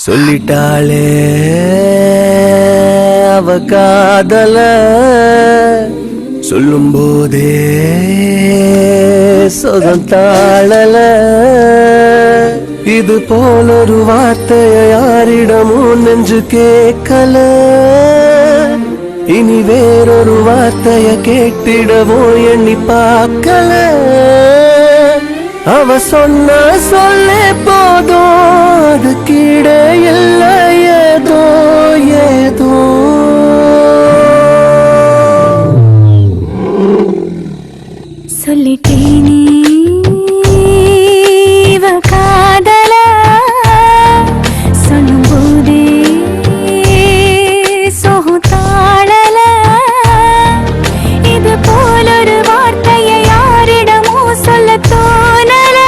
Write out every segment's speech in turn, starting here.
சொல்லிட்டாளே அவ காதல சொல்லும் போதே சொதம் தாழல இது போல ஒரு வார்த்தைய யாரிடமும் நெஞ்சு கேட்கல இனி வேறொரு வார்த்தைய கேட்டிடவோ எண்ணி பார்க்கல அவ சொன்ன சொல்லே போதும் அது கீழே இல்லை ஏதோ ஏதோ சொல்லிட்டேனே இவ காதல சொல்லும் போதே சோதாளல இது போல ஒரு வார்த்தையை யாரிடமோ சொல்ல தோணல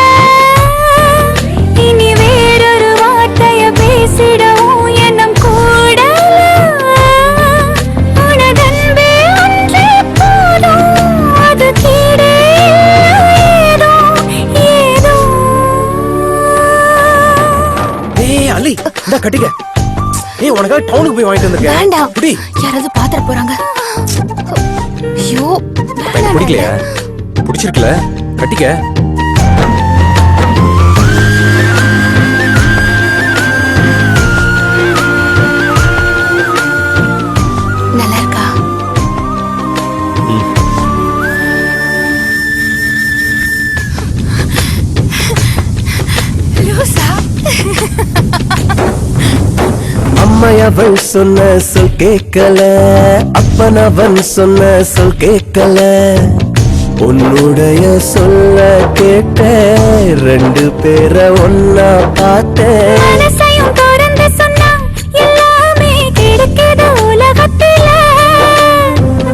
இனி வேறொரு வார்த்தைய பேசிடவும் எண்ணம் கூடல உனதன்பே ஒன்றே போதும் அது கீழே ஏதோ ஏதோ. ஏய் அலி இந்த கட்டிக்க. ஏய் உனக்காக டவுனுக்கு போய் வாங்கிட்டு வந்திருக்கேன். வேண்டாம், குடி. யாராவது பாத்துற போறாங்க. ஐயோ பிடிக்கலையா? பிடிச்சிருக்கல, கட்டிக்க. நல்லா இருக்கா? லூசா? அம்மையவள் சொன்ன சொல் கேட்கல அப்பனவன் சொன்ன சொல் கேட்கல உன்னுடைய சொல்ல கேட்ட ரெண்டு பேரை ஒன்னா பார்த்தேன் மனசையும் திறந்து சொன்னா எல்லாமே கிடைக்குது உலகத்தில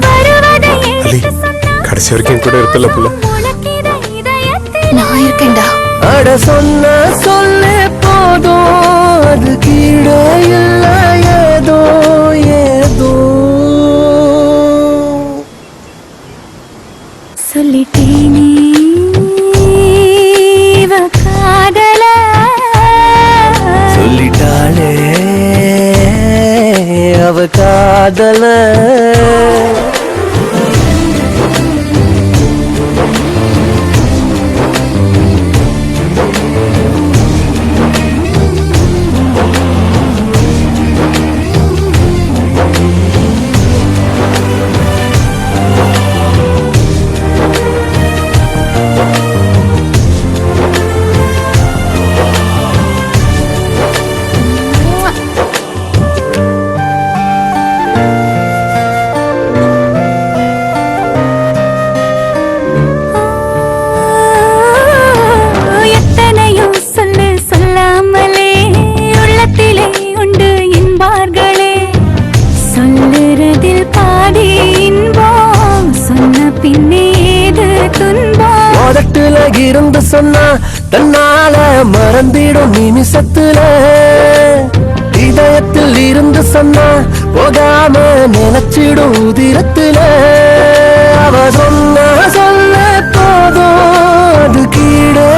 வருவதை எடுத்து சொன்னா கடைசி வரைக்கும் கூட இருக்கல புள்ள. உனக்கிது இதயத்தில் நான் இருக்கேன்டா. அட சொன்ன சொல்லே போதும் அது கீழே இல்லை ஏதோ ஏதோ சொல்லிட்டேனே இவ காதல சொல்லிட்டாளே அவ காதல எத்தனையோ சொல்லு சொல்லாமலே உள்ளத்திலே உண்டு என்பார்களே சொல்லுறதில் பாதி இன்பம் சொன்ன பின்னே ஏது துன்பம் உதட்டுல இருந்து சொன்னா தன்னால மறந்திடும் நிமிஷத்துல இதயத்தில் இருந்து சொன்னா போகாம நினைச்சிடும் உதிரத்துல அவ சொன்ன சொல்ல போதும் அது கீழே